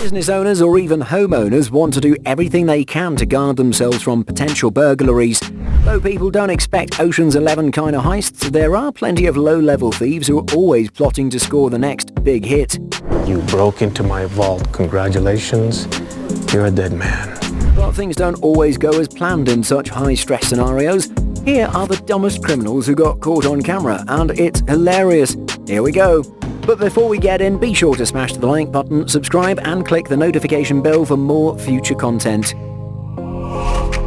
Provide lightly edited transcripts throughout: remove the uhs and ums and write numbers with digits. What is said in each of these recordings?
Business owners or even homeowners want to do everything they can to guard themselves from potential burglaries. Though people don't expect Ocean's 11 kind of heists, there are plenty of low-level thieves who are always plotting to score the next big hit. You broke into my vault. Congratulations. You're a dead man. But things don't always go as planned in such high-stress scenarios. Here are the dumbest criminals who got caught on camera, and it's hilarious. Here we go. But before we get in, be sure to smash the like button, subscribe and click the notification bell for more future content.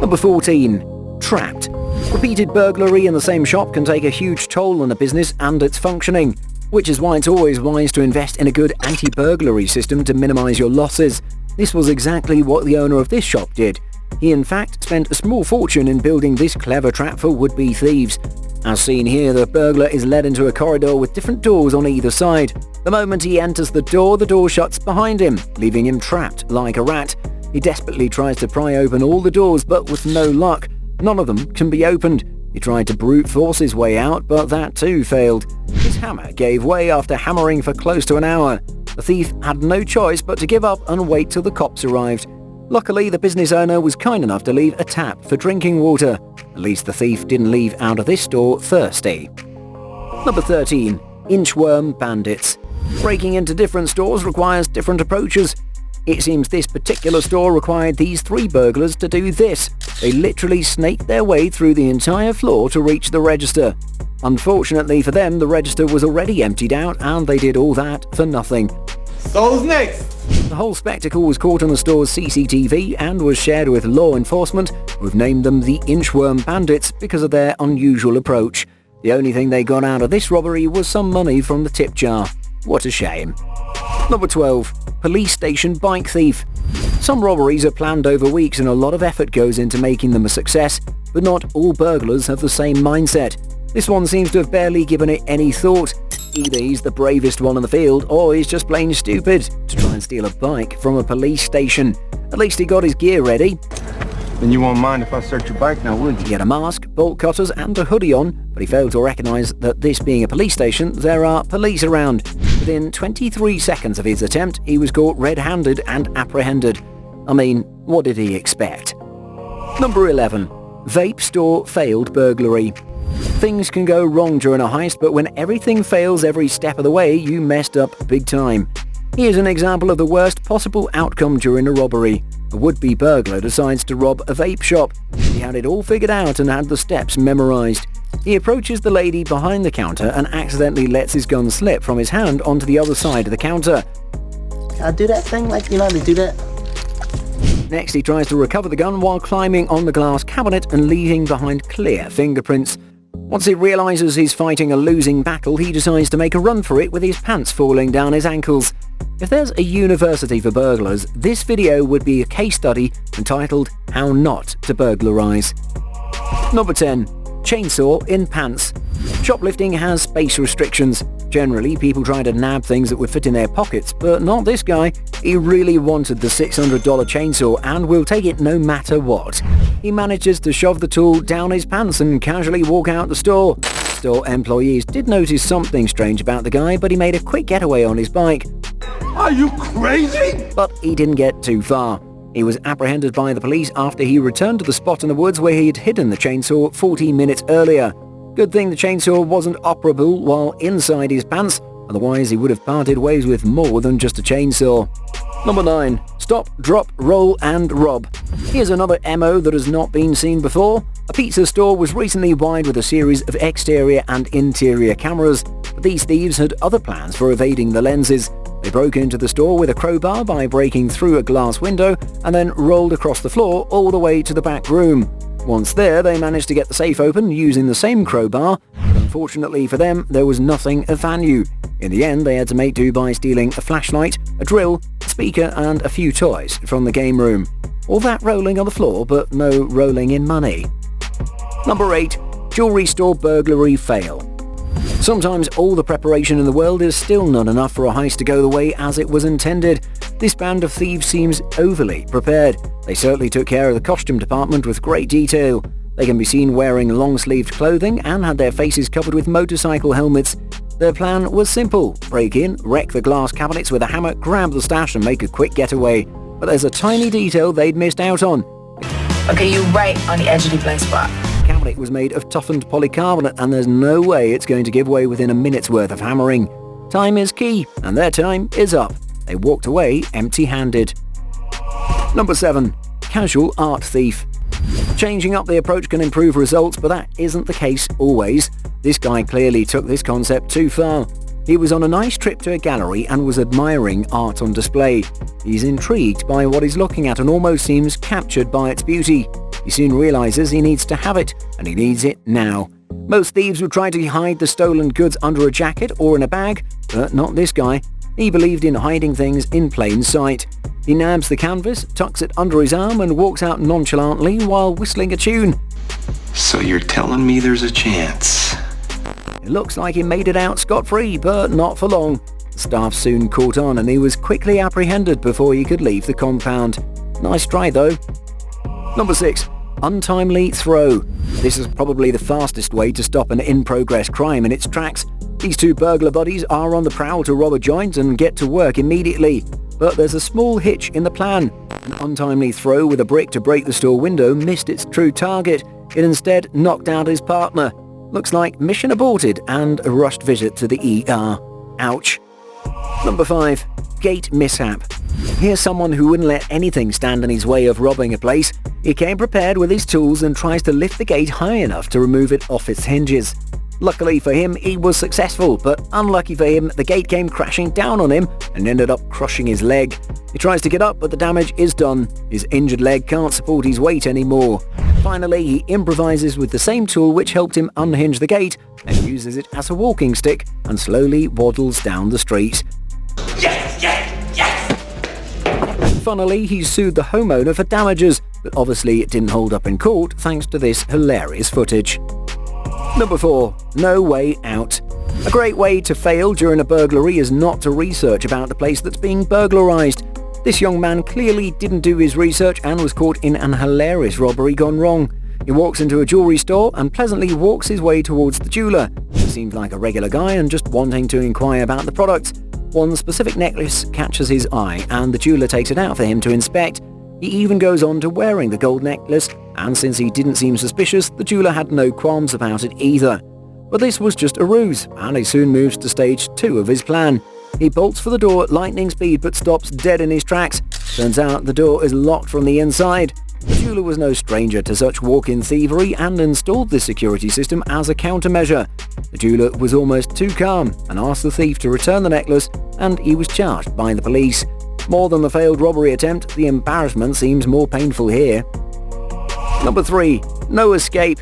Number 14. Trapped. Repeated burglary in the same shop can take a huge toll on a business and its functioning, which is why it's always wise to invest in a good anti-burglary system to minimize your losses. This was exactly what the owner of this shop did. He in fact spent a small fortune in building this clever trap for would-be thieves. As seen here, the burglar is led into a corridor with different doors on either side. The moment he enters the door shuts behind him, leaving him trapped like a rat. He desperately tries to pry open all the doors, but with no luck. None of them can be opened. He tried to brute force his way out, but that too failed. His hammer gave way after hammering for close to an hour. The thief had no choice but to give up and wait till the cops arrived. Luckily, the business owner was kind enough to leave a tap for drinking water. At least the thief didn't leave out of this store thirsty. Number 13. Inchworm bandits. Breaking into different stores requires different approaches. It seems this particular store required these 3 burglars to do this. They literally snaked their way through the entire floor to reach the register. Unfortunately for them, the register was already emptied out and they did all that for nothing. So who's next? The whole spectacle was caught on the store's CCTV and was shared with law enforcement, who've named them the Inchworm Bandits because of their unusual approach. The only thing they got out of this robbery was some money from the tip jar. What a shame. Number 12. Police station bike thief. Some robberies are planned over weeks and a lot of effort goes into making them a success, but not all burglars have the same mindset. This one seems to have barely given it any thought. Either he's the bravest one in the field, or he's just plain stupid to try and steal a bike from a police station. At least he got his gear ready. And you won't mind if I search your bike now, will you? He had a mask, bolt cutters and a hoodie on, but he failed to recognize that this being a police station, there are police around. Within 23 seconds of his attempt, he was caught red-handed and apprehended. I mean, what did he expect? Number 11. Vape store failed burglary. Things can go wrong during a heist, but when everything fails every step of the way, you messed up big time. Here's an example of the worst possible outcome during a robbery. A would-be burglar decides to rob a vape shop. He had it all figured out and had the steps memorized. He approaches the lady behind the counter and accidentally lets his gun slip from his hand onto the other side of the counter. Can I do that thing like, you know, they do that? Next, he tries to recover the gun while climbing on the glass cabinet and leaving behind clear fingerprints. Once he realizes he's fighting a losing battle, he decides to make a run for it with his pants falling down his ankles. If there's a university for burglars, this video would be a case study entitled How Not to Burglarize. Number 10. Chainsaw in pants. Shoplifting has space restrictions. Generally, people try to nab things that would fit in their pockets, but not this guy. He really wanted the $600 chainsaw and will take it no matter what. He manages to shove the tool down his pants and casually walk out the store. Store employees did notice something strange about the guy, but he made a quick getaway on his bike. Are you crazy? But he didn't get too far. He was apprehended by the police after he returned to the spot in the woods where he had hidden the chainsaw 14 minutes earlier. Good thing the chainsaw wasn't operable while inside his pants, otherwise he would have parted ways with more than just a chainsaw. Number 9. Stop, drop, roll and rob. Here's another MO that has not been seen before. A pizza store was recently wired with a series of exterior and interior cameras, but these thieves had other plans for evading the lenses. They broke into the store with a crowbar by breaking through a glass window and then rolled across the floor all the way to the back room. Once there, they managed to get the safe open using the same crowbar, but unfortunately for them, there was nothing of value. In the end, they had to make do by stealing a flashlight, a drill, a speaker and a few toys from the game room. All that rolling on the floor, but no rolling in money. Number 8. Jewelry store burglary fail. Sometimes all the preparation in the world is still not enough for a heist to go the way as it was intended. This band of thieves seems overly prepared. They certainly took care of the costume department with great detail. They can be seen wearing long-sleeved clothing and had their faces covered with motorcycle helmets. Their plan was simple: break in, wreck the glass cabinets with a hammer, grab the stash and make a quick getaway. But there's a tiny detail they'd missed out on. Okay, you're right on the edge of the blind spot. The cabinet was made of toughened polycarbonate and there's no way it's going to give way within a minute's worth of hammering. Time is key, and their time is up. They walked away empty-handed. Number 7. Casual art thief. Changing up the approach can improve results, but that isn't the case always. This guy clearly took this concept too far. He was on a nice trip to a gallery and was admiring art on display. He's intrigued by what he's looking at and almost seems captured by its beauty. He soon realizes he needs to have it, and he needs it now. Most thieves would try to hide the stolen goods under a jacket or in a bag, but not this guy. He believed in hiding things in plain sight. He nabs the canvas, tucks it under his arm and walks out nonchalantly while whistling a tune. So you're telling me there's a chance? It looks like he made it out scot-free, but not for long. The staff soon caught on and he was quickly apprehended before he could leave the compound. Nice try though. Number 6. Untimely throw. This is probably the fastest way to stop an in-progress crime in its tracks. These two burglar buddies are on the prowl to rob a joint and get to work immediately. But there's a small hitch in the plan. An untimely throw with a brick to break the store window missed its true target. It instead knocked out his partner. Looks like mission aborted and a rushed visit to the ER. Ouch. Number 5. Gate mishap. Here's someone who wouldn't let anything stand in his way of robbing a place. He came prepared with his tools and tries to lift the gate high enough to remove it off its hinges. Luckily for him, he was successful, but unlucky for him, the gate came crashing down on him and ended up crushing his leg. He tries to get up, but the damage is done. His injured leg can't support his weight anymore. Finally, he improvises with the same tool which helped him unhinge the gate and uses it as a walking stick and slowly waddles down the street. Yes, yes, yes! Funnily, he sued the homeowner for damages, but obviously it didn't hold up in court thanks to this hilarious footage. Number 4. No way out. A great way to fail during a burglary is not to research about the place that's being burglarized. This young man clearly didn't do his research and was caught in an hilarious robbery gone wrong. He walks into a jewelry store and pleasantly walks his way towards the jeweler. He seems like a regular guy and just wanting to inquire about the product. One specific necklace catches his eye and the jeweler takes it out for him to inspect. He even goes on to wearing the gold necklace, and since he didn't seem suspicious, the jeweler had no qualms about it either. But this was just a ruse, and he soon moves to stage 2 of his plan. He bolts for the door at lightning speed but stops dead in his tracks. Turns out the door is locked from the inside. The jeweler was no stranger to such walk-in thievery and installed this security system as a countermeasure. The jeweler was almost too calm and asked the thief to return the necklace, and he was charged by the police. More than the failed robbery attempt, the embarrassment seems more painful here. Number 3. No escape.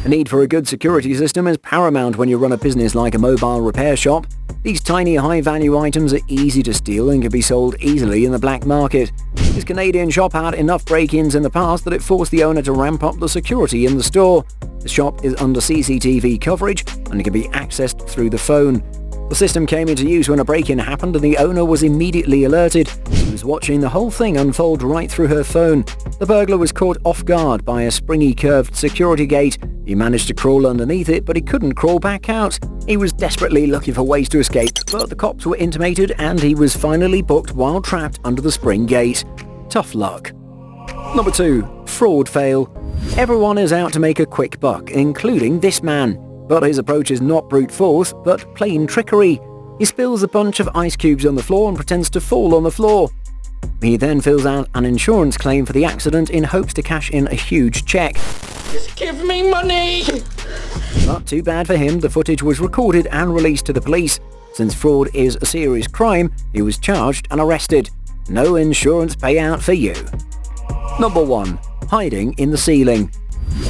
The need for a good security system is paramount when you run a business like a mobile repair shop. These tiny high-value items are easy to steal and can be sold easily in the black market. This Canadian shop had enough break-ins in the past that it forced the owner to ramp up the security in the store. The shop is under CCTV coverage and it can be accessed through the phone. The system came into use when a break-in happened and the owner was immediately alerted. She was watching the whole thing unfold right through her phone. The burglar was caught off guard by a springy curved security gate. He managed to crawl underneath it, but he couldn't crawl back out. He was desperately looking for ways to escape, but the cops were intimated and he was finally booked while trapped under the spring gate. Tough luck. Number 2. Fraud fail. Everyone is out to make a quick buck, including this man. But his approach is not brute force, but plain trickery. He spills a bunch of ice cubes on the floor and pretends to fall on the floor. He then fills out an insurance claim for the accident in hopes to cash in a huge check. Just give me money! But too bad for him, the footage was recorded and released to the police. Since fraud is a serious crime, he was charged and arrested. No insurance payout for you. Number 1. Hiding in the ceiling.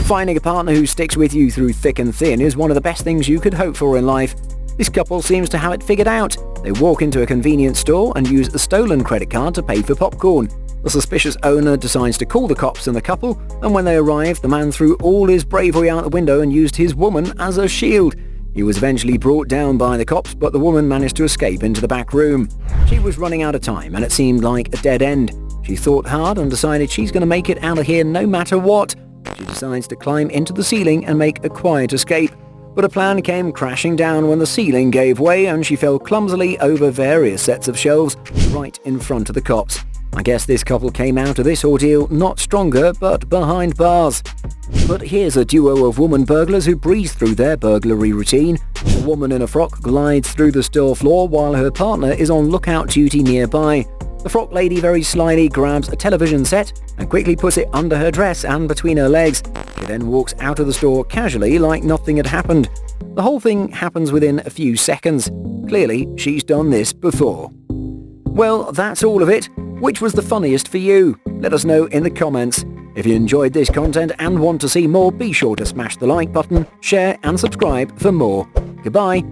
Finding a partner who sticks with you through thick and thin is one of the best things you could hope for in life. This couple seems to have it figured out. They walk into a convenience store and use a stolen credit card to pay for popcorn. The suspicious owner decides to call the cops and the couple, and when they arrive, the man threw all his bravery out the window and used his woman as a shield. He was eventually brought down by the cops, but the woman managed to escape into the back room. She was running out of time and it seemed like a dead end. She thought hard and decided she's going to make it out of here no matter what. She decides to climb into the ceiling and make a quiet escape. But a plan came crashing down when the ceiling gave way and she fell clumsily over various sets of shelves right in front of the cops. I guess this couple came out of this ordeal not stronger, but behind bars. But here's a duo of woman burglars who breeze through their burglary routine. A woman in a frock glides through the store floor while her partner is on lookout duty nearby. The frock lady very slyly grabs a television set and quickly puts it under her dress and between her legs. She then walks out of the store casually like nothing had happened. The whole thing happens within a few seconds. Clearly, she's done this before. Well, that's all of it. Which was the funniest for you? Let us know in the comments. If you enjoyed this content and want to see more, be sure to smash the like button, share and subscribe for more. Goodbye.